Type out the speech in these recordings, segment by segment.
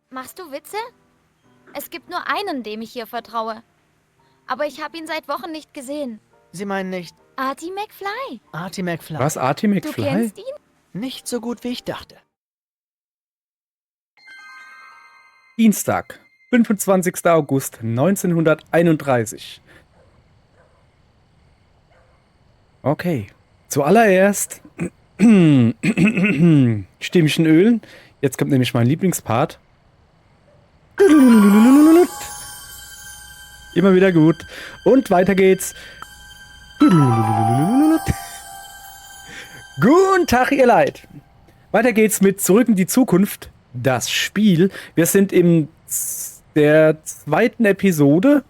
Machst du Witze? Es gibt nur einen, dem ich hier vertraue. Aber ich habe ihn seit Wochen nicht gesehen. Sie meinen nicht Artie McFly. Artie McFly? Was, Artie Du McFly? kennst ihn? Nicht so gut, wie ich dachte. Dienstag, 25. August 1931. Okay. Zuallererst Stimmchen ölen. Jetzt kommt nämlich mein Lieblingspart. Immer wieder gut. Und weiter geht's. Guten Tag, ihr Leid. Weiter geht's mit Zurück in die Zukunft. Das Spiel. Wir sind in der zweiten Episode.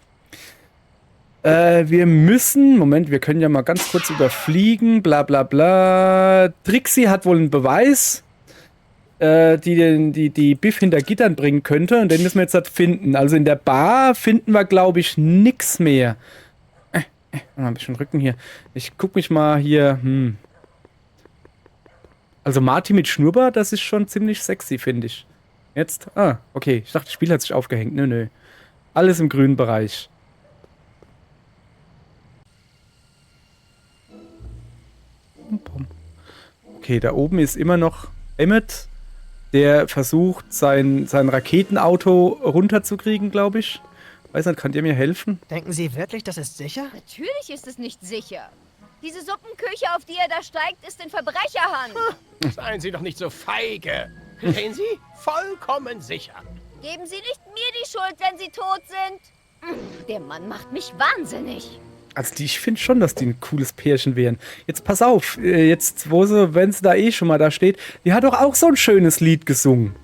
Wir müssen, Moment, wir können ja mal ganz kurz überfliegen, bla bla bla. Trixie hat wohl einen Beweis, die Biff hinter Gittern bringen könnte, und den müssen wir jetzt halt finden. Also in der Bar finden wir, glaube ich, nix mehr. Mal ein bisschen Rücken hier. Ich guck mich mal hier, Also Marty mit Schnurrbart, das ist schon ziemlich sexy, finde ich. Jetzt? Ah, okay. Ich dachte, das Spiel hat sich aufgehängt. Nö. Alles im grünen Bereich. Okay, da oben ist immer noch Emmett, der versucht, sein Raketenauto runterzukriegen, glaube ich. Weiß nicht, kann ihr mir helfen? Denken Sie wirklich, das ist sicher? Natürlich ist es nicht sicher. Diese Suppenküche, auf die er da steigt, ist in Verbrecherhand. Seien Sie doch nicht so feige. Sehen Sie? Vollkommen sicher. Geben Sie nicht mir die Schuld, wenn Sie tot sind. Der Mann macht mich wahnsinnig. Also ich finde schon, dass die ein cooles Pärchen wären. Jetzt pass auf, jetzt, wenn sie da eh schon mal da steht, die hat doch auch so ein schönes Lied gesungen.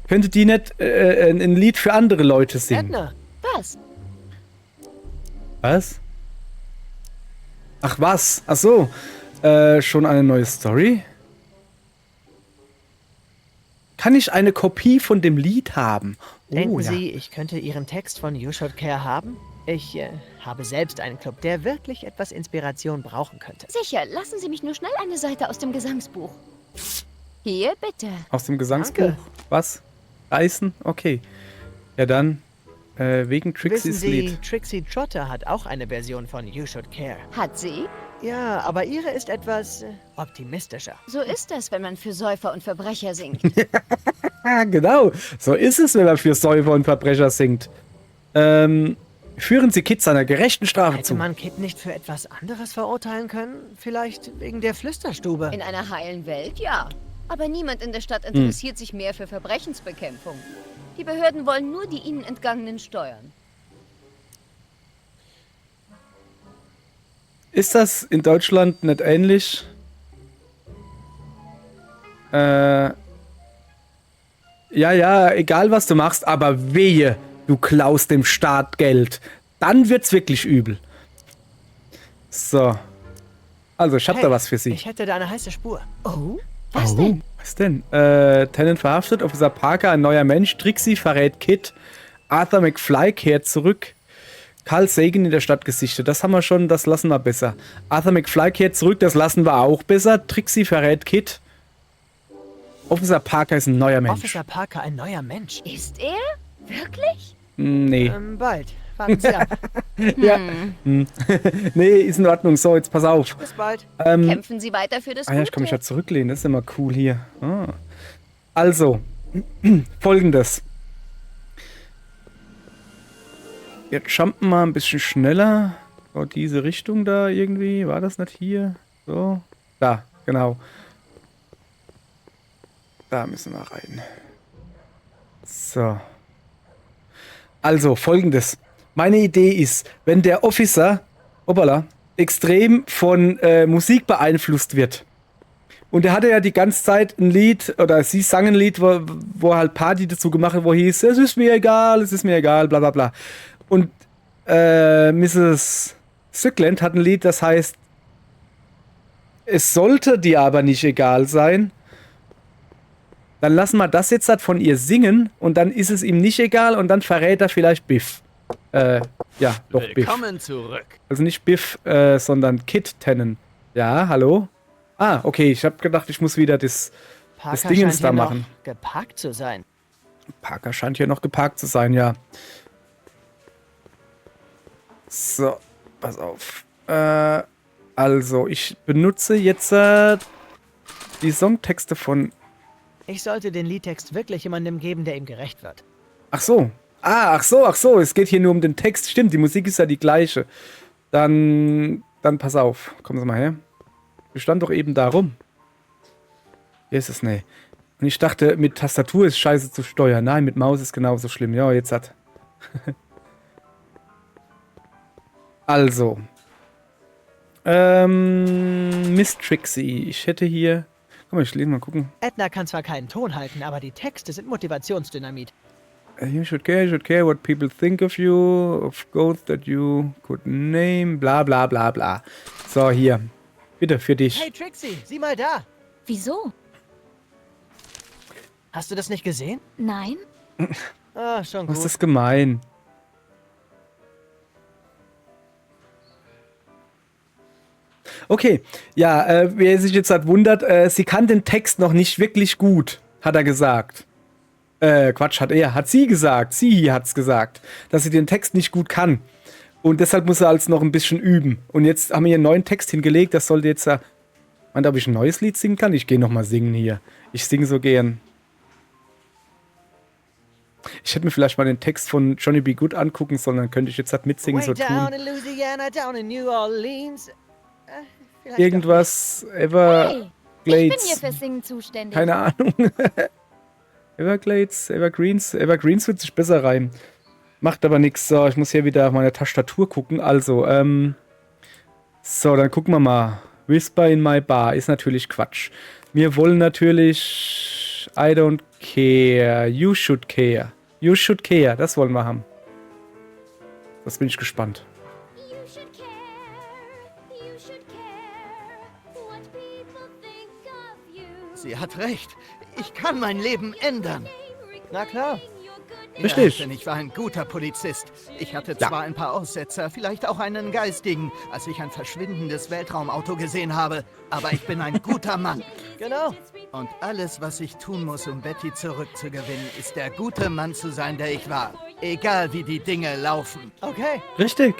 Könnte die nicht ein Lied für andere Leute singen? Edna, Was? Was? Ach was? Ach so. Schon eine neue Story? Kann ich eine Kopie von dem Lied haben? denken ja. Sie, ich könnte Ihren Text von You Should Care haben? Ich habe selbst einen Club, der wirklich etwas Inspiration brauchen könnte. Sicher, lassen Sie mich nur schnell eine Seite aus dem Gesangsbuch. Hier, bitte. Aus dem Gesangsbuch? Danke. Was? Reißen? Okay. Ja dann, wegen Wissen Trixies Sie, Lied. Trixie Trotter hat auch eine Version von You Should Care. Hat sie? Ja, aber ihre ist etwas optimistischer. So ist es, wenn man für Säufer und Verbrecher singt. Ah, genau. So ist es, wenn man für Säufer und Verbrecher singt. Führen Sie Kid seiner gerechten Strafe Hätte zu. man Kid nicht für etwas anderes verurteilen können? Vielleicht wegen der Flüsterstube? In einer heilen Welt, ja. Aber niemand in der Stadt interessiert sich mehr für Verbrechensbekämpfung. Die Behörden wollen nur die ihnen entgangenen Steuern. Ist das in Deutschland nicht ähnlich? Ja, egal was du machst, aber wehe, du klaust dem Staat Geld. Dann wird's wirklich übel. So. Also, ich hab da was für Sie. Ich hätte da eine heiße Spur. Oh? Was denn? Was denn? Tennant verhaftet, Officer Parker, ein neuer Mensch, Trixie verrät Kid, Arthur McFly kehrt zurück, Carl Sagan in der Stadt gesichtet. Das haben wir schon, das lassen wir besser. Arthur McFly kehrt zurück, das lassen wir auch besser. Trixie verrät Kid. Officer Parker ist ein neuer Mensch. Officer Parker, ein neuer Mensch. Ist er? Wirklich? Nee. Bald. Warten Sie ab. Ja. Nee, ist in Ordnung. So, jetzt pass auf. Bis bald. Kämpfen Sie weiter für das Ah ja, ich kann mich Gute? ja zurücklehnen. Das ist immer cool hier. Also, folgendes. Jetzt jumpen wir ein bisschen schneller. So, diese Richtung da irgendwie. War das nicht hier? So. Da, genau. Da müssen wir rein. So. Also, folgendes. Meine Idee ist, wenn der Officer, hoppala, extrem von Musik beeinflusst wird. Und er hatte ja die ganze Zeit ein Lied, oder sie sang ein Lied, wo halt Party dazu gemacht hat, wo hieß, es ist mir egal, bla bla bla. Und Mrs. Strickland hat ein Lied, das heißt, es sollte dir aber nicht egal sein. Dann lassen wir das jetzt halt von ihr singen und dann ist es ihm nicht egal und dann verrät er vielleicht Biff. Ja, doch Biff. Willkommen zurück. Also nicht Biff, sondern Kid Tennant. Ja, hallo? Ah, okay, ich habe gedacht, ich muss wieder das Parker Dingens scheint da hier machen. noch geparkt zu sein. Parker scheint hier noch geparkt zu sein, ja. So, pass auf. Also, ich benutze jetzt die Songtexte von... Ich sollte den Liedtext wirklich jemandem geben, der ihm gerecht wird. Ach so. Ach so. Es geht hier nur um den Text. Stimmt, die Musik ist ja die gleiche. Dann pass auf. Kommen Sie mal her. Wir standen doch eben da rum. Hier ist es, nee. Und ich dachte, mit Tastatur ist scheiße zu steuern. Nein, mit Maus ist genauso schlimm. Ja, jetzt hat. Also. Miss Trixie. Ich hätte hier... Guck mal, ich lese mal gucken. Edna kann zwar keinen Ton halten, aber die Texte sind Motivationsdynamit. You should care what people think of you, of ghosts that you could name, bla bla bla bla. So, hier. Bitte, für dich. Hey Trixie, sieh mal da. Wieso? Hast du das nicht gesehen? Nein? Ah, schon Was gut. ist das gemein? Okay, ja, wer sich jetzt halt wundert, sie kann den Text noch nicht wirklich gut, hat er gesagt. Quatsch, hat sie gesagt. Sie hat's gesagt, dass sie den Text nicht gut kann. Und deshalb muss er als noch ein bisschen üben. Und jetzt haben wir hier einen neuen Text hingelegt, das sollte jetzt, meint, ob ich ein neues Lied singen kann? Ich gehe nochmal singen hier. Ich singe so gern. Ich hätte mir vielleicht mal den Text von Johnny B. Good angucken sollen, dann könnte ich jetzt halt mitsingen, Way so down tun. in Louisiana, down in New Orleans. Vielleicht Irgendwas, Hey, ich bin hier Everglades, fürs Singen zuständig. keine Ahnung. Everglades, Evergreens wird sich besser rein. Macht aber nichts. So, ich muss hier wieder auf meine Tastatur gucken. Also, so, dann gucken wir mal. Whisper in my bar ist natürlich Quatsch. Wir wollen natürlich I don't care. You should care. You should care. Das wollen wir haben. Das bin ich gespannt. You should care, you should care what people think of you. Sie hat recht. Ich kann mein Leben ändern. Na klar. Richtig. Ja, denn ich war ein guter Polizist. Ich hatte zwar ein paar Aussetzer, vielleicht auch einen geistigen, als ich ein verschwindendes Weltraumauto gesehen habe, aber ich bin ein guter Mann. Genau. Und alles, was ich tun muss, um Betty zurückzugewinnen, ist der gute Mann zu sein, der ich war. Egal wie die Dinge laufen. Okay, Richtig.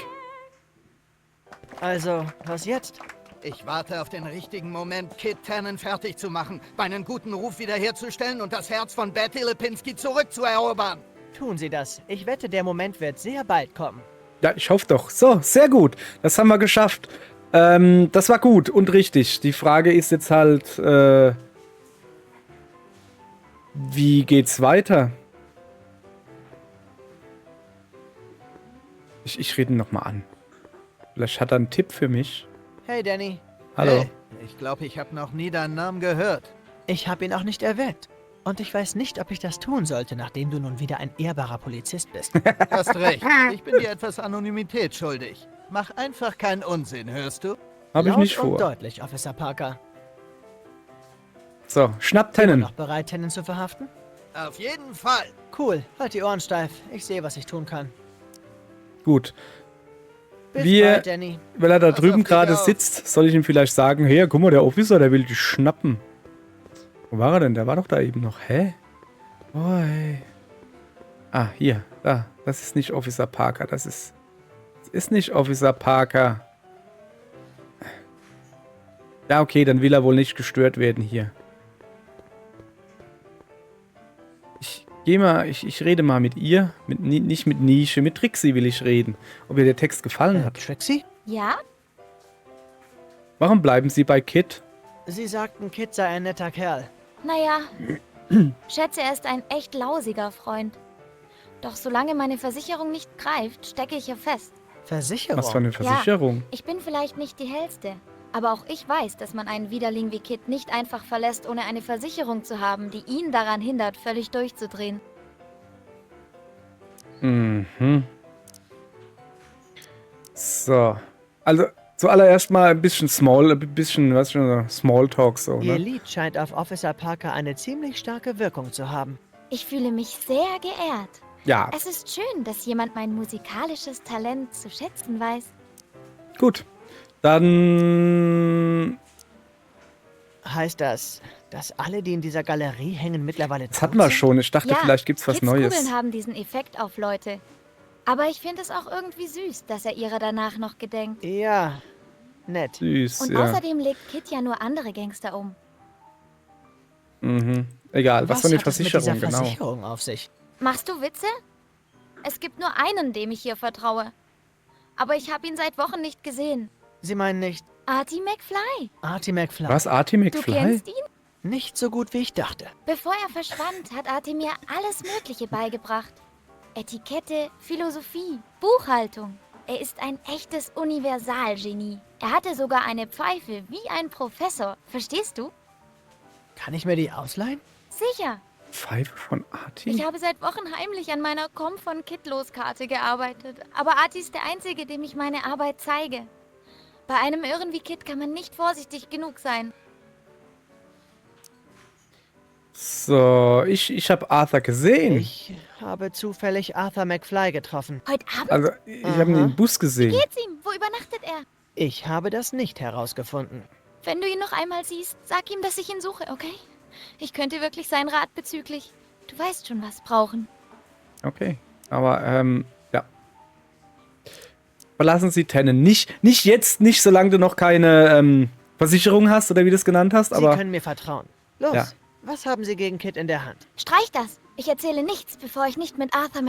also, was jetzt? Ich warte auf den richtigen Moment, Kit Tannen fertig zu machen, meinen guten Ruf wiederherzustellen und das Herz von Betty Lipinski zurückzuerobern. Tun Sie das. Ich wette, der Moment wird sehr bald kommen. Ja, ich hoffe doch. So, sehr gut. Das haben wir geschafft. Das war gut und richtig. Die Frage ist jetzt halt, wie geht's weiter? Ich rede ihn nochmal an. Vielleicht hat er einen Tipp für mich. Hey Danny, Hallo. Hey, ich glaube, ich habe noch nie deinen Namen gehört. ich habe ihn auch nicht erwähnt. Und ich weiß nicht, ob ich das tun sollte, nachdem du nun wieder ein ehrbarer Polizist bist. Hast recht. Ich bin dir etwas Anonymität schuldig. Mach einfach keinen Unsinn, hörst du? Habe ich Laut nicht und vor. deutlich, Officer Parker. So, schnapp Immer Tannen. noch bereit, Tannen zu verhaften? Auf jeden Fall. Cool, halt die Ohren steif. Ich sehe, was ich tun kann. Gut. Bis Wir- bald, Danny. Weil er da Pass auf drüben dich gerade auf. sitzt, soll ich ihm vielleicht sagen, hey, guck mal, der Officer, der will dich schnappen. Wo war er denn? Der war doch da eben noch. Hä? Oh, hey. Ah, hier. Da. Das ist nicht Officer Parker. Das ist nicht Officer Parker. Ja, okay, dann will er wohl nicht gestört werden hier. Ich rede mal mit ihr. Nicht mit Nische, mit Trixie will ich reden. Ob ihr der Text gefallen hat. Trixie? Ja? Warum bleiben Sie bei Kit? Sie sagten, Kit sei ein netter Kerl. Naja, schätze, er ist ein echt lausiger Freund. Doch solange meine Versicherung nicht greift, stecke ich hier fest. Versicherung? Was für eine Versicherung? Ich bin vielleicht nicht die Hellste, aber auch ich weiß, dass man einen Widerling wie Kit nicht einfach verlässt, ohne eine Versicherung zu haben, die ihn daran hindert, völlig durchzudrehen. Mhm. So. Also, zuallererst mal ein bisschen Smalltalk so, Ihr ne? Lied scheint auf Officer Parker eine ziemlich starke Wirkung zu haben. Ich fühle mich sehr geehrt. Ja, Es ist schön, dass jemand mein musikalisches Talent zu schätzen weiß. gut. Dann Heißt das, dass alle, die in dieser Galerie hängen, mittlerweile Das hatten wir sind? schon. Ich dachte, Ja, vielleicht gibt's was Kids Neues. Kugeln haben diesen Effekt auf Leute. Aber ich finde es auch irgendwie süß, dass er ihrer danach noch gedenkt. Ja, nett. Süß, Und ja. außerdem legt Kid ja nur andere Gangster um. Mhm. Egal, was von der hat es mit dieser Versicherung, genau. Versicherung auf sich? Machst du Witze? Es gibt nur einen, dem ich hier vertraue. Aber ich habe ihn seit Wochen nicht gesehen. Sie meinen nicht Artie McFly. Artie McFly? Was, Artie Du McFly? kennst ihn? Nicht so gut, wie ich dachte. Bevor er verschwand, hat Artie mir alles Mögliche beigebracht. Etikette, Philosophie, Buchhaltung. Er ist ein echtes Universalgenie. Er hatte sogar eine Pfeife wie ein Professor. Verstehst du? Kann ich mir die ausleihen? Sicher. Pfeife von Artie? Ich habe seit Wochen heimlich an meiner Komm von Kid-Los-Karte gearbeitet. Aber Artie ist der Einzige, dem ich meine Arbeit zeige. Bei einem Irren wie Kid kann man nicht vorsichtig genug sein. So, ich habe Arthur gesehen. Ich habe zufällig Arthur McFly getroffen. Heute Abend Also, ich habe ihn im Bus gesehen. geht's ihm. Wo übernachtet er? Ich habe das nicht herausgefunden. Wenn du ihn noch einmal siehst, sag ihm, dass ich ihn suche, okay? Ich könnte wirklich seinen Rat bezüglich. Du weißt schon, was brauchen. Okay, aber, ja. Verlassen Sie Tennen. Nicht jetzt, nicht solange du noch keine, Versicherung hast, oder wie du es genannt hast, Sie aber... können mir vertrauen. Los, Ja. was haben Sie gegen Kid in der Hand? Streich das. Ich erzähle nichts, bevor ich nicht mit Arthur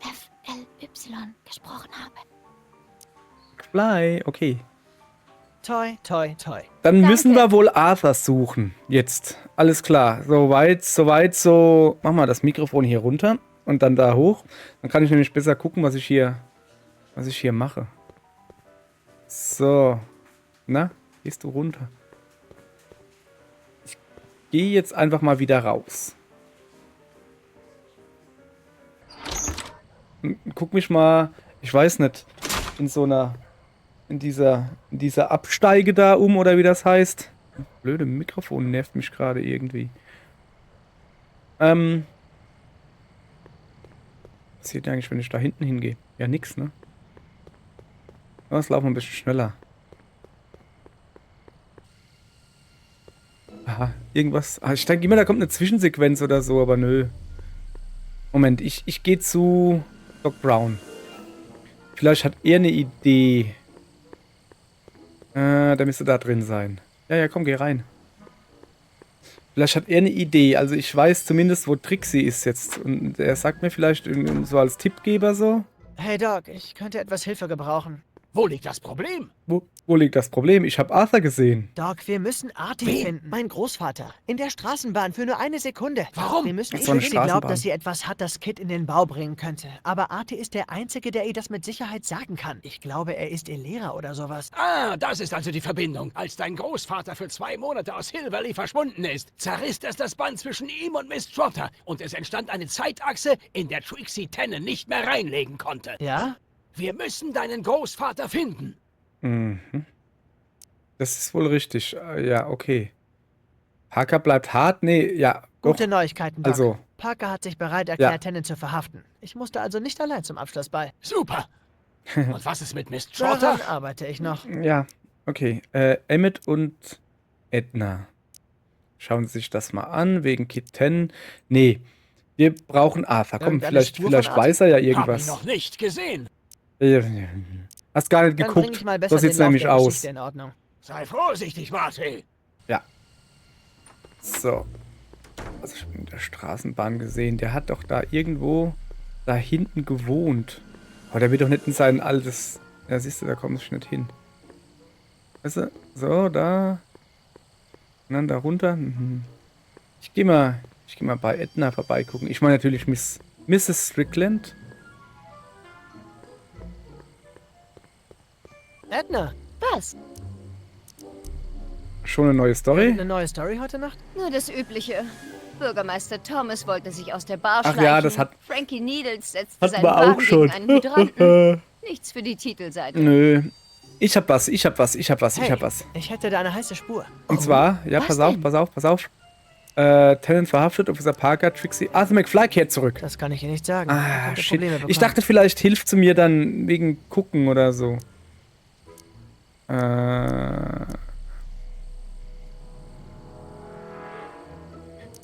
F-L-Y gesprochen habe. Fly, okay. Toi, toi, toi. Dann Danke. müssen wir wohl Arthur suchen. Jetzt. Alles klar. Soweit, so. Mach mal das Mikrofon hier runter und dann da hoch. Dann kann ich nämlich besser gucken, was ich hier mache. So. Na, gehst du runter? Ich gehe jetzt einfach mal wieder raus. Und guck mich mal, ich weiß nicht, in dieser Absteige da oder wie das heißt. Blöde Mikrofon nervt mich gerade irgendwie. Was passiert eigentlich, wenn ich da hinten hingehe? Ja, nix, ne? Los, laufen wir ein bisschen schneller. Aha, irgendwas. Ah, ich denke immer, da kommt eine Zwischensequenz oder so, aber nö. Moment, ich gehe zu Doc Brown. Vielleicht hat er eine Idee. Der müsste da drin sein. Ja, komm, geh rein. Vielleicht hat er eine Idee. Also ich weiß zumindest, wo Trixie ist jetzt. Und er sagt mir vielleicht so als Tippgeber so. Hey Doc, ich könnte etwas Hilfe gebrauchen. Wo liegt das Problem? Wo liegt das Problem? Ich habe Arthur gesehen. Doc, wir müssen Artie Wen? finden. Mein Großvater. In der Straßenbahn für nur eine Sekunde. Warum? Wir müssen Ach so, eine sie glaubt, Straßenbahn. dass sie etwas hat, das Kid in den Bau bringen könnte. Aber Artie ist der Einzige, der ihr das mit Sicherheit sagen kann. Ich glaube, er ist ihr Lehrer oder sowas. Ah, das ist also die Verbindung. Als dein Großvater für 2 Monate aus Hill Valley verschwunden ist, zerriss es das Band zwischen ihm und Miss Trotter und es entstand eine Zeitachse, in der Trixie Tennen nicht mehr reinlegen konnte. Ja? Wir müssen deinen Großvater finden. Mhm. Das ist wohl richtig. Ja, okay. Parker bleibt hart? Nee, ja. Doch. Gute Neuigkeiten, Doc. Also. Parker hat sich bereit erklärt, Ja. Tennen zu verhaften. Ich musste also nicht allein zum Abschluss bei. Super. Und was ist mit Miss Trotter? Daran arbeite ich noch. Ja, okay. Emmett und Edna. Schauen Sie sich das mal an, wegen Kid 10. Nee, wir brauchen Arthur. Komm, Irgendeine Spur vielleicht von Arthur? weiß er ja Hab ihn irgendwas. noch nicht gesehen. Hast gar nicht Dann bringe geguckt. ich mal besser So sieht's den Lauf nämlich der aus. Geschichte in Ordnung. Sei vorsichtig, Marty. Ja. So. Also ich habe in der Straßenbahn gesehen. Der hat doch da irgendwo da hinten gewohnt. Aber der wird doch nicht in sein altes... Ja, siehst du, da komme ich nicht hin. Weißt du? So, da. Und dann da runter. Mhm. Ich geh mal bei Edna vorbeigucken. Ich meine natürlich Mrs. Strickland. Edna, Was? Schon eine neue Story. eine neue Story heute Nacht? Nur das Übliche. Bürgermeister Thomas wollte sich aus der Bar Ach schleichen. ja, das hat- Frankie Needles setzte hatten seinen wir auch Wagen schon. gegen einen Hydranten. Nichts für die Titelseite. Nö. Ich hab was. Hey, Ich hätte da eine heiße Spur. Und zwar, ja, was pass auf. Tennant verhaftet, Officer Parker, Trixie. Arthur McFly kehrt zurück. Das kann ich ihr nicht sagen. Ah, Er könnte shit. Probleme bekommen. Ich dachte, vielleicht hilft sie mir dann wegen Gucken oder so.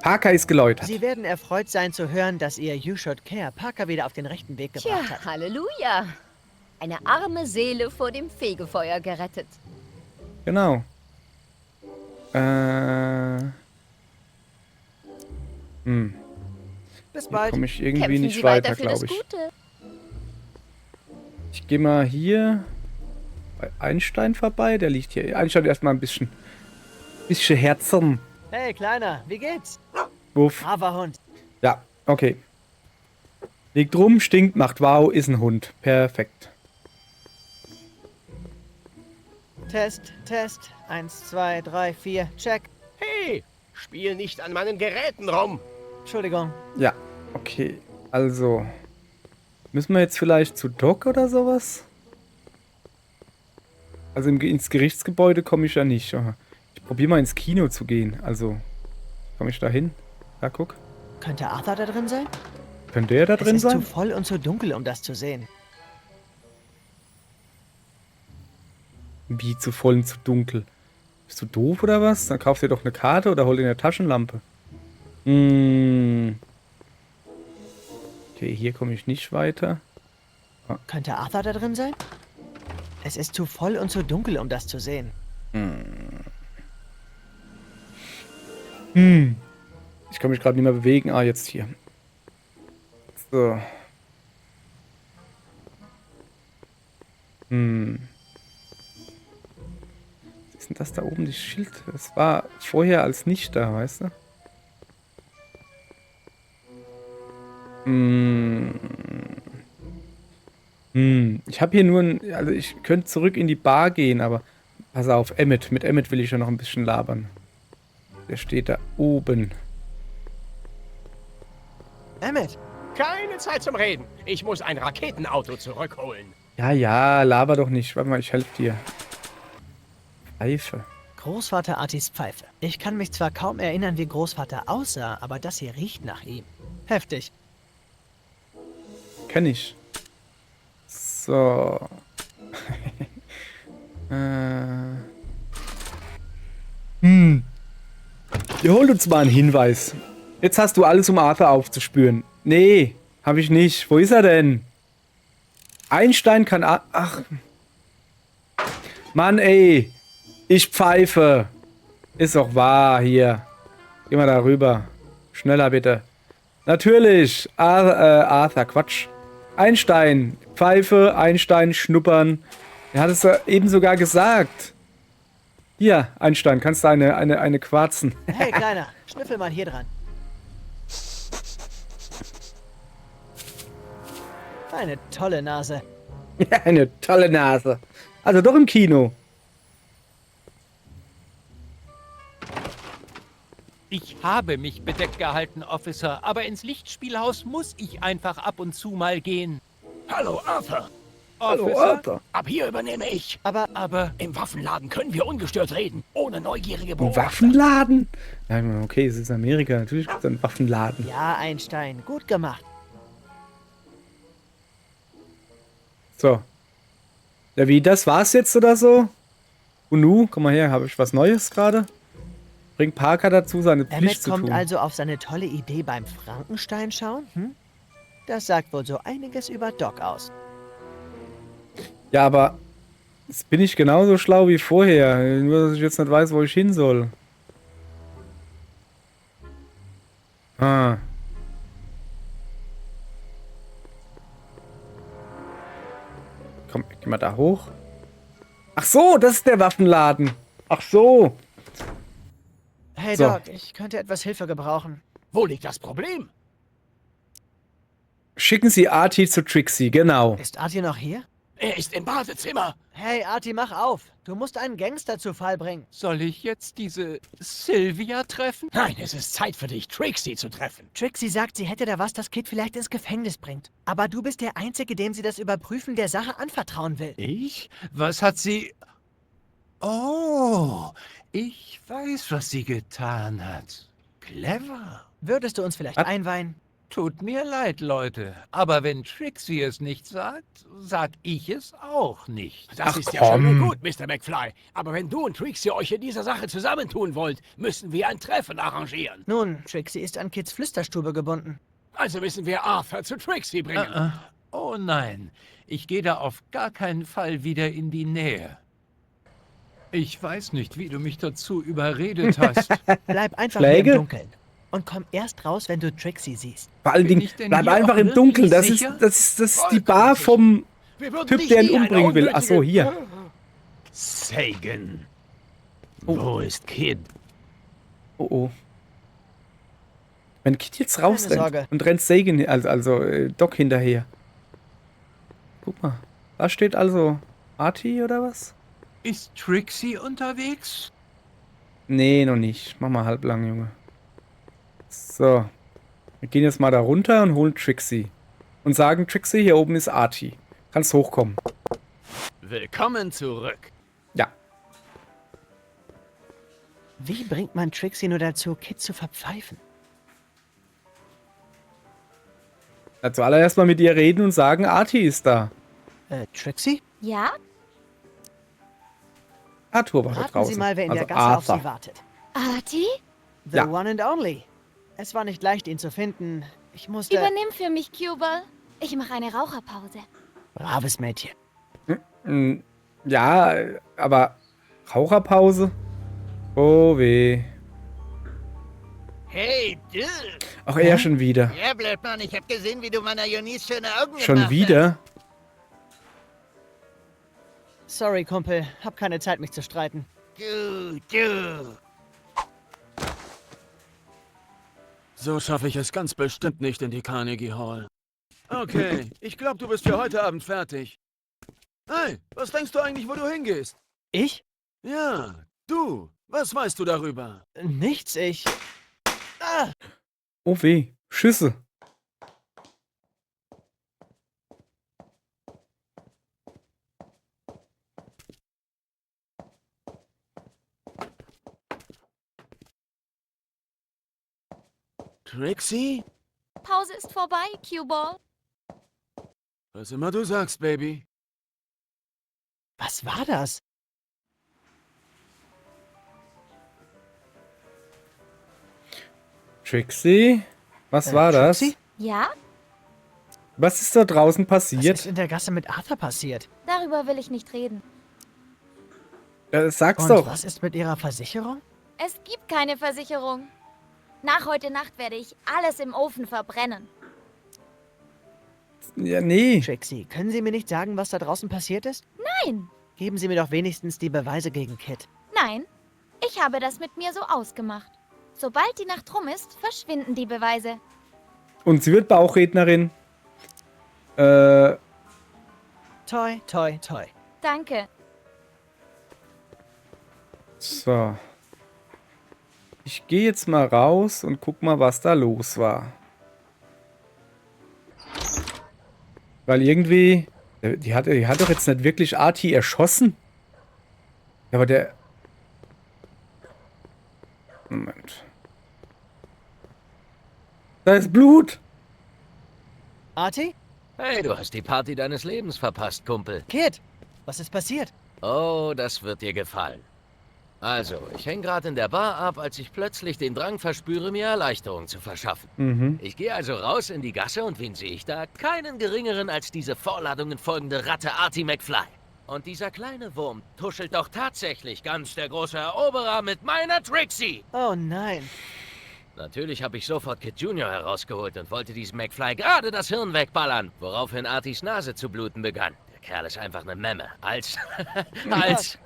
Parker ist geläutert. Sie werden erfreut sein zu hören, dass ihr You Should Care Parker wieder auf den rechten Weg Tja, gebracht hat. Halleluja. Eine arme Seele vor dem Fegefeuer gerettet. Genau. Bis Hier bald. komme ich irgendwie Kämpfen nicht Sie weiter, weiter für das glaube ich. Gute. Ich gehe mal hier bei Einstein vorbei. Der liegt hier. Einstein erstmal ein bisschen Herzen. Hey, Kleiner, wie geht's? Wuff. Braver Hund. Ja, okay. Liegt rum, stinkt, macht wow, ist ein Hund. Perfekt. Test, Test. 1, 2, 3, 4. Check. Hey, spiel nicht an meinen Geräten rum. Entschuldigung. Ja, okay. Also. Müssen wir jetzt vielleicht zu Doc oder sowas? Also ins Gerichtsgebäude komme ich ja nicht. Ich probiere mal ins Kino zu gehen. Also, komme ich da hin? Ja, guck. Könnte Arthur da drin sein? Könnte er da drin Es ist sein? zu voll und zu dunkel, um das zu sehen. Wie zu voll und zu dunkel. Bist du doof oder was? Dann kauf dir doch eine Karte oder hol dir eine Taschenlampe. Okay, hier komme ich nicht weiter. Könnte Arthur da drin sein? Es ist zu voll und zu dunkel, um das zu sehen. Ich kann mich gerade nicht mehr bewegen. Ah, jetzt hier. So. Was ist denn das da oben, das Schild? Das war vorher als nicht da, weißt du? Ich habe hier nur ein... Also ich könnte zurück in die Bar gehen, aber... Pass auf, Emmett. Mit Emmett will ich ja noch ein bisschen labern. Der steht da oben. Emmett, Keine Zeit zum Reden. Ich muss ein Raketenauto zurückholen. Ja, ja, laber doch nicht. Warte mal, ich helfe dir. Pfeife. Großvater Artis Pfeife. Ich kann mich zwar kaum erinnern, wie Großvater aussah, aber das hier riecht nach ihm. Heftig. Kenn ich. So. Wir holen uns mal einen Hinweis. Jetzt hast du alles, um Arthur aufzuspüren. Nee, habe ich nicht. Wo ist er denn? Einstein kann... Ach. Mann, ey. Ich pfeife. Ist doch wahr hier. Geh mal da rüber. Schneller bitte. Natürlich. Arthur, Quatsch. Einstein. Pfeife, Einstein, schnuppern. Er hat es eben sogar gesagt. Hier, Einstein, kannst du eine quarzen. Hey, Kleiner, schnüffel mal hier dran. Eine tolle Nase. Ja, eine tolle Nase. Also doch im Kino. Ich habe mich bedeckt gehalten, Officer, aber ins Lichtspielhaus muss ich einfach ab und zu mal gehen. Hallo, Arthur. Hallo, Officer? Arthur. Ab hier übernehme ich. Aber Im Waffenladen können wir ungestört reden, ohne neugierige Ein Beobachter. Waffenladen? Nein, okay, es ist Amerika. Natürlich gibt es einen Waffenladen. Ja, Einstein, gut gemacht. So. Ja, wie, das war's jetzt oder so? Und nu, komm mal her, habe ich was Neues gerade? Bringt Parker dazu, seine Pflicht Emmett zu kommt tun. also auf seine tolle Idee beim Frankenstein schauen? Das sagt wohl so einiges über Doc aus. Ja, aber jetzt bin ich genauso schlau wie vorher. Nur, dass ich jetzt nicht weiß, wo ich hin soll. Komm, geh mal da hoch. Ach so, das ist der Waffenladen. Ach so. Hey So. Doc, ich könnte etwas Hilfe gebrauchen. Wo liegt das Problem? Schicken Sie Artie zu Trixie, genau. Ist Artie noch hier? Er ist im Badezimmer. Hey Artie, mach auf. Du musst einen Gangster zu Fall bringen. soll ich jetzt diese Sylvia treffen? Nein, es ist Zeit für dich, Trixie zu treffen. Trixie sagt, sie hätte da was, das Kid vielleicht ins Gefängnis bringt. Aber du bist der Einzige, dem sie das Überprüfen der Sache anvertrauen will. Ich? Was hat sie... Oh, ich weiß, was sie getan hat. Clever. Würdest du uns vielleicht Was? einweihen? Tut mir leid, Leute, aber wenn Trixie es nicht sagt, sag ich es auch nicht. Das ist ja schön und gut, Mr. McFly. Aber wenn du und Trixie euch in dieser Sache zusammentun wollt, müssen wir ein Treffen arrangieren. Nun, Trixie ist an Kids Flüsterstube gebunden. Also müssen wir Arthur zu Trixie bringen. Oh nein, ich gehe da auf gar keinen Fall wieder in die Nähe. Ich weiß nicht, wie du mich dazu überredet hast. Bleib einfach Schläge? hier im Dunkeln. Und komm erst raus, wenn du Trixie siehst. Vor allen Bin Dingen, ich denn bleib hier einfach auch im Dunkeln. Das wirklich ist, sicher? das ist die Bar vom Wir würden Typ, dich der ihn nie eine umbringen will. Ach so, unnötige- hier. Sagan. Wo ist Kid? Oh oh. Wenn Kid jetzt rausrennt Sorge. und rennt Sagan, also Doc hinterher. Guck mal. Da steht also Artie oder was? Ist Trixie unterwegs? Nee, noch nicht. Mach mal halblang, Junge. So. Wir gehen jetzt mal da runter und holen Trixie. Und sagen, Trixie, hier oben ist Artie. Kannst hochkommen. Willkommen zurück. Ja. Wie bringt man Trixie nur dazu, Kid zu verpfeifen? Zuallererst mal mit ihr reden und sagen, Artie ist da. Trixie? Ja? Arthur war da Raten draußen. Sie mal, wer in also der Gasse auf Arthur. Sie wartet. Artie? The Ja. one and only. Es war nicht leicht, ihn zu finden. Ich musste... Übernimm für mich, Cuball. Ich mache eine Raucherpause. Braves Mädchen. Ja, aber Raucherpause? Oh weh. Hey, du! Auch er schon wieder. Ja, Blödmann, ich hab gesehen, wie du meiner Eunice schöne Augen Schon gemacht wieder? Sorry, Kumpel. Hab keine Zeit, mich zu streiten. hast. Du! So schaffe ich es ganz bestimmt nicht in die Carnegie Hall. Okay, ich glaube, du bist für heute Abend fertig. Hey, was denkst du eigentlich, wo du hingehst? Ich? Ja, du. Was weißt du darüber? Nichts, ich... Ah! Oh weh. Schüsse. Trixie? Pause ist vorbei, Cuball. Was immer du sagst, Baby. Was war das? Trixie? Was war das? Trixie? Ja? Was ist da draußen Was ist passiert? in der Gasse mit Arthur passiert? Darüber will ich nicht reden. Sag's Und doch. was ist mit ihrer Versicherung? Es gibt keine Versicherung. Nach heute Nacht werde ich alles im Ofen verbrennen. Ja, nee. Trixie, können Sie mir nicht sagen, was da draußen passiert ist? Nein, Geben Sie mir doch wenigstens die Beweise gegen Kid. nein. Ich habe das mit mir so ausgemacht. Sobald die Nacht rum ist, verschwinden die Beweise. Und sie wird Bauchrednerin. Äh, Toi, toi, toi. Danke. so. Ich gehe jetzt mal raus und guck mal, was da los war. Weil irgendwie... Die hat doch jetzt nicht wirklich Artie erschossen. Ja, aber der... Moment. Da ist Blut. Artie? Hey, du hast die Party deines Lebens verpasst, Kumpel. Kid, was ist passiert? Oh, das wird dir gefallen. Also, ich hänge gerade in der Bar ab, als ich plötzlich den Drang verspüre, mir Erleichterung zu verschaffen. Mhm. Ich gehe also raus in die Gasse und wen sehe ich da? Keinen geringeren als diese Vorladungen folgende Ratte Artie McFly. Und dieser kleine Wurm tuschelt doch tatsächlich ganz der große Eroberer mit meiner Trixie. Oh nein. Natürlich habe ich sofort Kid Jr. herausgeholt und wollte diesem McFly gerade das Hirn wegballern, woraufhin Arties Nase zu bluten begann. Der Kerl ist einfach eine Memme. Als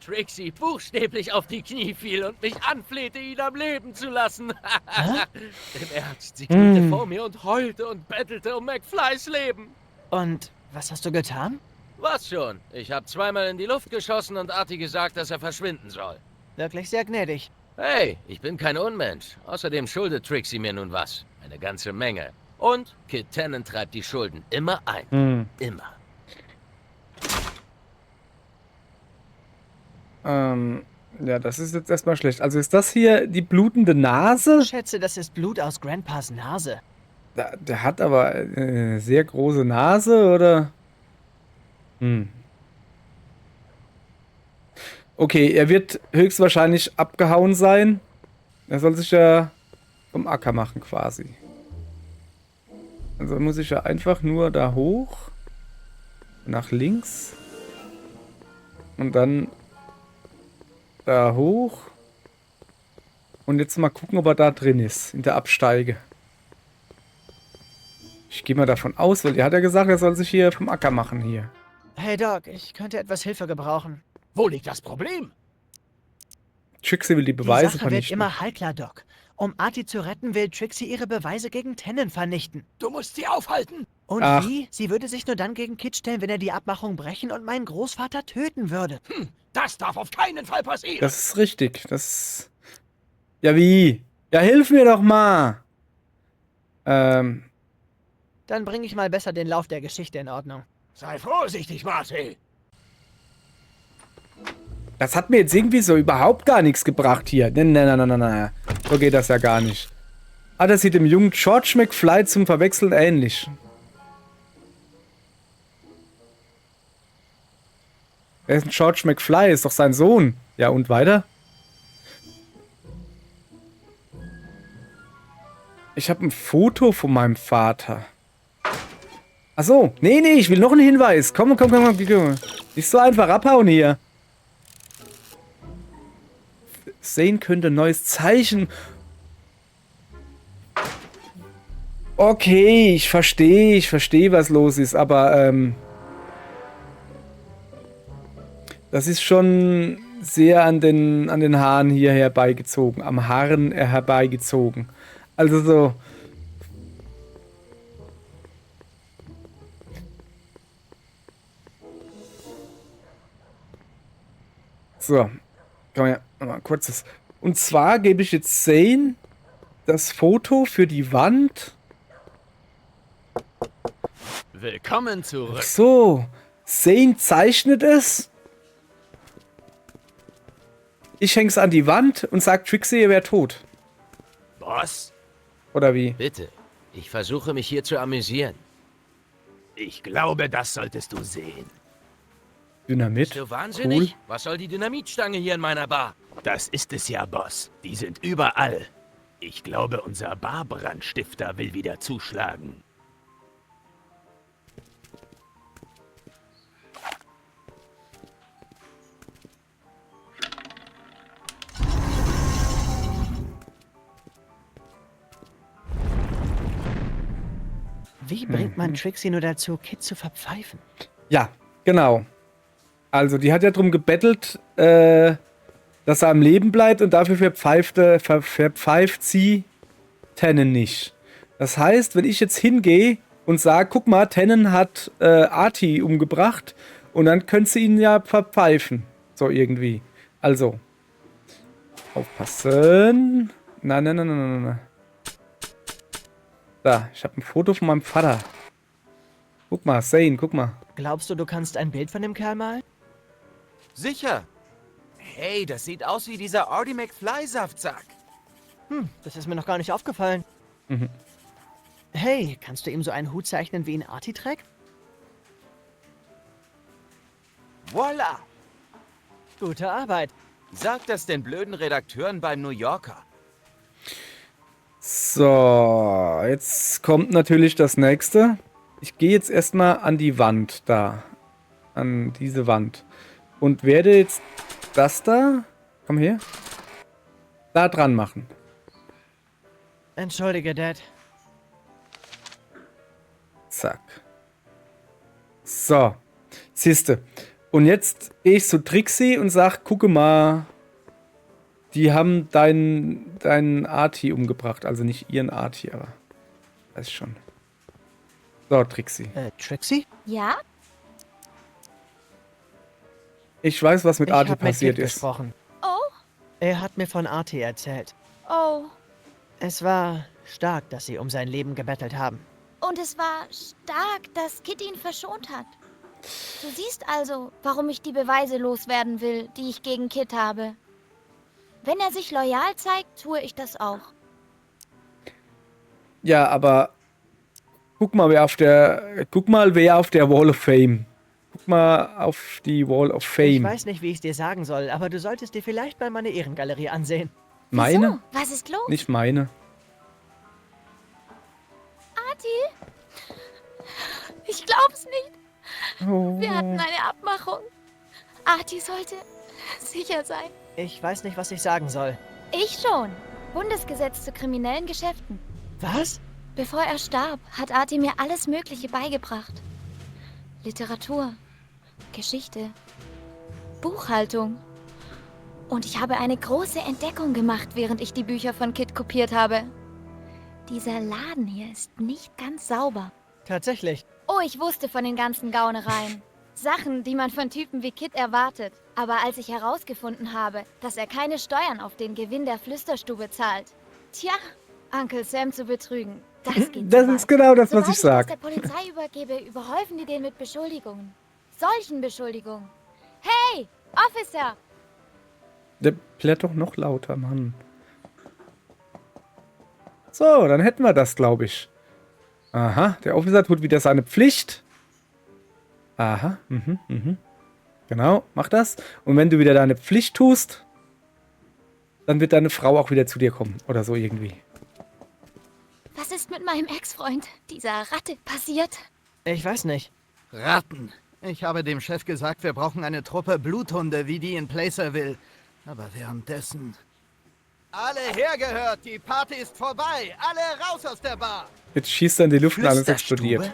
Trixie buchstäblich auf die Knie fiel und mich anflehte, ihn am Leben zu lassen. Im Ernst, sie kniete vor mir und heulte und bettelte um McFlys Leben. Und was hast du getan? Was schon? Ich habe zweimal in die Luft geschossen und Artie gesagt, dass er verschwinden soll. Wirklich sehr gnädig. Hey, ich bin kein Unmensch. Außerdem schuldet Trixie mir nun was. Eine ganze Menge. Und Kid Tennant treibt die Schulden immer ein. Hm. Immer. Ja, das ist jetzt erstmal schlecht. Also ist das hier die blutende Nase? Ich schätze, das ist Blut aus Grandpas Nase. Der hat aber eine sehr große Nase, oder? Hm. Okay, er wird höchstwahrscheinlich abgehauen sein. Er soll sich ja vom Acker machen, quasi. Also muss ich ja einfach nur da hoch, nach links und dann da hoch und jetzt mal gucken, ob er da drin ist, in der Absteige. Ich gehe mal davon aus, weil er hat ja gesagt, er soll sich hier vom Acker machen hier. Hey Doc, ich könnte etwas Hilfe gebrauchen. Wo liegt das Problem? Trixie will die Die Beweise Sache wird vernichten. immer heikler, Doc. Um Artie zu retten, will Trixie ihre Beweise gegen Tannen vernichten. Du musst sie aufhalten. Und Ach. wie? Sie würde sich nur dann gegen Kit stellen, wenn er die Abmachung brechen und meinen Großvater töten würde. Das darf auf keinen Fall passieren. Das ist richtig. Das. Ja, wie? Ja, hilf mir doch mal. Dann bringe ich mal besser den Lauf der Geschichte in Ordnung. Sei vorsichtig, Marty. Das hat mir jetzt irgendwie so überhaupt gar nichts gebracht hier. Nein. So geht das ja gar nicht. Ah, das sieht dem jungen George McFly zum Verwechseln ähnlich. Wer ist ein George McFly? Ist doch sein Sohn. Ja, und weiter? Ich habe ein Foto von meinem Vater. Ach so. Nee, ich will noch einen Hinweis. Komm. Nicht so einfach abhauen hier. Sehen könnte, neues Zeichen. Okay, ich verstehe, was los ist, aber das ist schon sehr an den Haaren hier herbeigezogen, am Haaren herbeigezogen. Also so. So, komm her, mal kurzes. Und zwar gebe ich jetzt Zane das Foto für die Wand. Willkommen Ach zurück. so, Zane zeichnet es. Ich häng's an die Wand und sag Trixie, er wäre tot. Boss, Oder wie? bitte. Ich versuche mich hier zu amüsieren. Ich glaube, das solltest du sehen. Dynamit. Bist du wahnsinnig? Cool. Was soll die Dynamitstange hier in meiner Bar? Das ist es ja, Boss. Die sind überall. Ich glaube, unser Barbrandstifter will wieder zuschlagen. Wie bringt man Trixie nur dazu, Kit zu verpfeifen? Ja, genau. Also, die hat ja drum gebettelt, dass er am Leben bleibt und dafür verpfeift sie Tannen nicht. Das heißt, wenn ich jetzt hingehe und sage, guck mal, Tannen hat Artie umgebracht und dann könnte sie ihn ja verpfeifen. So irgendwie. Also, aufpassen. Nein. Da, ich habe ein Foto von meinem Vater. Guck mal, Zane, guck mal. Glaubst du, du kannst ein Bild von dem Kerl malen? Sicher. Hey, das sieht aus wie dieser Artie McFly-Saftsack. Das ist mir noch gar nicht aufgefallen. Mhm. Hey, kannst du ihm so einen Hut zeichnen, wie ihn Artie trägt? Voila! Gute Arbeit. Sag das den blöden Redakteuren beim New Yorker. So, jetzt kommt natürlich das nächste. Ich gehe jetzt erstmal an die Wand da. An diese Wand. Und werde jetzt das da, komm her, da dran machen. Entschuldige, Dad. Zack. So, siehste. Und jetzt gehe ich zu Trixie und sag, gucke mal, die haben deinen Artie umgebracht. Also nicht ihren Artie, aber weiß schon. So, Trixie. Trixie? Ja? Ich weiß, was mit Ich Artie hab mit passiert Kit ist. gesprochen. Oh, Er hat mir von Artie erzählt. oh. Es war stark, dass sie um sein Leben gebettelt haben. Und es war stark, dass Kit ihn verschont hat. Du siehst also, warum ich die Beweise loswerden will, die ich gegen Kit habe. Wenn er sich loyal zeigt, tue ich das auch. Ja, aber Guck mal, wer auf der Wall of Fame. Guck mal auf die Wall of Ich Fame. weiß nicht, wie ich es dir sagen soll, aber du solltest dir vielleicht mal meine Ehrengalerie ansehen. Meine? Wieso? Was ist los? Nicht meine. Artie? Ich glaub's nicht. Oh. Wir hatten eine Abmachung. Artie sollte sicher sein. Ich weiß nicht, was ich sagen soll. Ich schon. Bundesgesetz zu kriminellen Geschäften. Was? Bevor er starb, hat Artie mir alles Mögliche beigebracht. Literatur, Geschichte, Buchhaltung. Und ich habe eine große Entdeckung gemacht, während ich die Bücher von Kit kopiert habe. Dieser Laden hier ist nicht ganz sauber. Tatsächlich. Oh, ich wusste von den ganzen Gaunereien. Sachen, die man von Typen wie Kit erwartet. Aber als ich herausgefunden habe, dass er keine Steuern auf den Gewinn der Flüsterstube zahlt. Tja, Uncle Sam zu betrügen, das geht Das zu weit. ist genau das, was Sobald ich sag. das der Polizei übergebe, überhäufen die den mit Beschuldigungen. Solchen Beschuldigungen. Hey, Officer! Der plärt doch noch lauter, Mann. So, dann hätten wir das, glaube ich. Aha, der Officer tut wieder seine Pflicht. Aha, Genau, mach das. Und wenn du wieder deine Pflicht tust, dann wird deine Frau auch wieder zu dir kommen. Oder so irgendwie. Was ist mit meinem Ex-Freund, dieser Ratte, passiert? Ich weiß nicht. Ratten. Ich habe dem Chef gesagt, wir brauchen eine Truppe Bluthunde, wie die in Placerville. Aber währenddessen... Alle hergehört, die Party ist vorbei. Alle raus aus der Bar. Jetzt schießt er in die Luft und alles explodiert.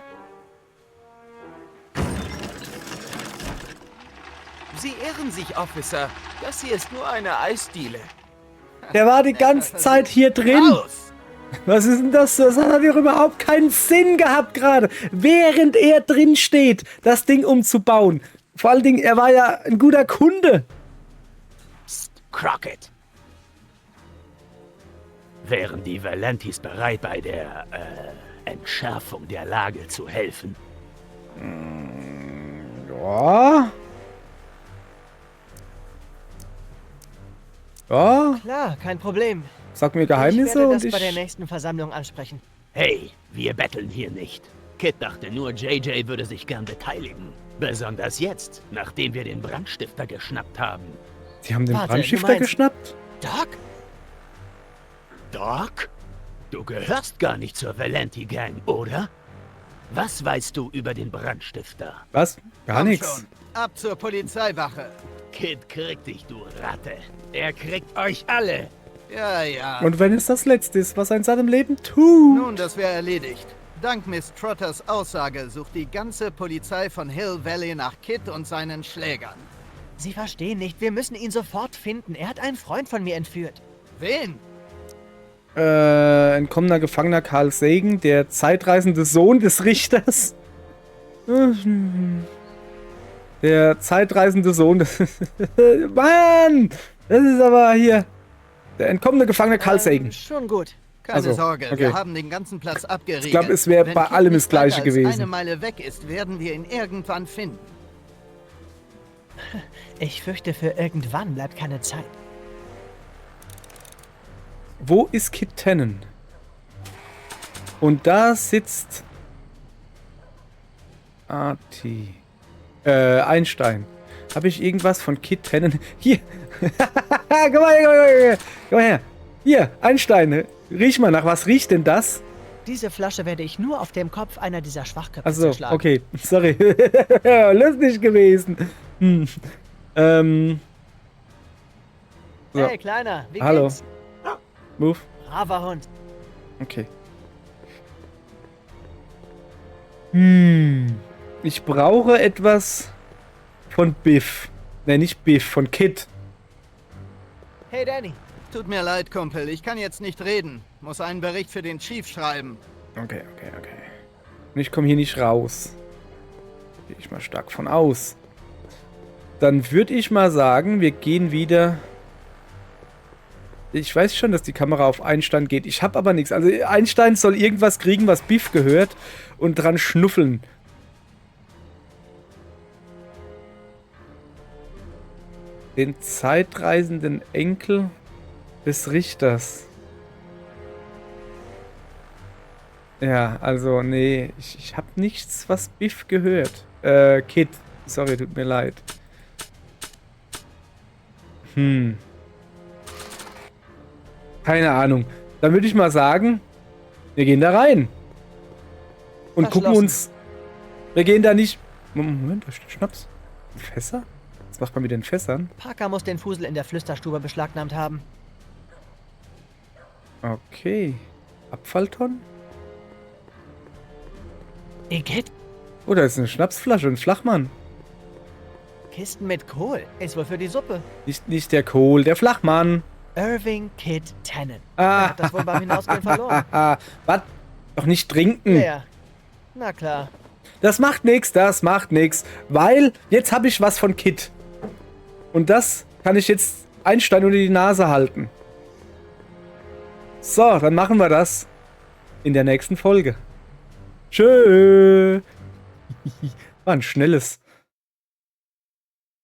Sie irren sich, Officer. Das hier ist nur eine Eisdiele. Der war die ganze Zeit hier drin. Raus! Was ist denn das? Das hat doch überhaupt keinen Sinn gehabt gerade. Während er drin steht, das Ding umzubauen. Vor allen Dingen, er war ja ein guter Kunde. Psst, Crockett. Wären die Valentis bereit, bei der Entschärfung der Lage zu helfen? Ja. Ja. Klar, kein Problem. Sag mir Ich Geheimnisse werde und das ich... bei der nächsten Versammlung ansprechen. Hey, wir betteln hier nicht. Kit dachte nur, JJ würde sich gern beteiligen. Besonders jetzt, nachdem wir den Brandstifter geschnappt haben. Sie haben den Warte, Brandstifter du meinst- geschnappt? Doc? Doc? Du gehörst gar nicht zur Valenti Gang, oder? Was weißt du über den Brandstifter? Was? Gar Komm nichts. schon. Ab zur Polizeiwache. Kid kriegt dich, du Ratte. Er kriegt euch alle. Ja, ja. Und wenn es das Letzte ist, was er in seinem Leben tut. Nun, das wäre erledigt. Dank Miss Trotters Aussage sucht die ganze Polizei von Hill Valley nach Kit und seinen Schlägern. Sie verstehen nicht, wir müssen ihn sofort finden. Er hat einen Freund von mir entführt. Wen? Entkommener Gefangener Carl Sagan, der zeitreisende Sohn des Richters. Der zeitreisende Sohn des... Mann! Das ist aber hier... Der entkommene Gefangene Carl Sagan. Schon gut. Keine Also, Sorge, okay. wir haben den ganzen Platz abgeriegelt. Ich glaube, es wäre Wenn bei Kit allem nicht das Gleiche weiter als gewesen. eine Meile weg ist, werden wir ihn irgendwann finden. Ich fürchte, für irgendwann bleibt keine Zeit. Wo ist Kit Tannen? Und da sitzt... Artie. Einstein. Habe ich irgendwas von Kit Tannen? Hier. Komm mal her, komm mal her. Hier, Einstein. Riech mal nach. Was riecht denn das? Diese Flasche werde ich nur auf dem Kopf einer dieser Schwachköpfe Achso, zerschlagen. okay. Sorry. Lustig gewesen. So. Hey, Kleiner, wie Hallo. geht's? Move. Braver Hund. Okay. Ich brauche etwas von Biff. Ne, nicht Biff, von Kit. Hey, Danny. Tut mir leid, Kumpel, ich kann jetzt nicht reden. Muss einen Bericht für den Chief schreiben. Okay. Und ich komme hier nicht raus. Gehe ich mal stark von aus. Dann würde ich mal sagen, wir gehen wieder... Ich weiß schon, dass die Kamera auf Einstein geht. Ich habe aber nichts. Also Einstein soll irgendwas kriegen, was Biff gehört und dran schnuffeln. Den zeitreisenden Enkel des Richters. Ja, also, nee, ich habe nichts, was Biff gehört. Kid, sorry, tut mir leid. Keine Ahnung. Dann würde ich mal sagen, wir gehen da rein. Und gucken Verschlossen. uns... Wir gehen da nicht... Moment, da steht Schnaps. Fässer? Was macht man mit den Fässern? Parker muss den Fusel in der Flüsterstube beschlagnahmt haben. Okay. Abfalltonnen? Igitt, Oh, da ist eine Schnapsflasche und Flachmann. Kisten mit Kohl. Ist wohl für die Suppe. Nicht der Kohl, der Flachmann. Irving Kid Tannen. Ah. Er hat das wohl beim Hinausgehen verloren. Was? Doch nicht trinken. Leer. Na klar. Das macht nix, weil jetzt habe ich was von Kid. Und das kann ich jetzt Einstein unter die Nase halten. So, dann machen wir das in der nächsten Folge. Tschö. War ein schnelles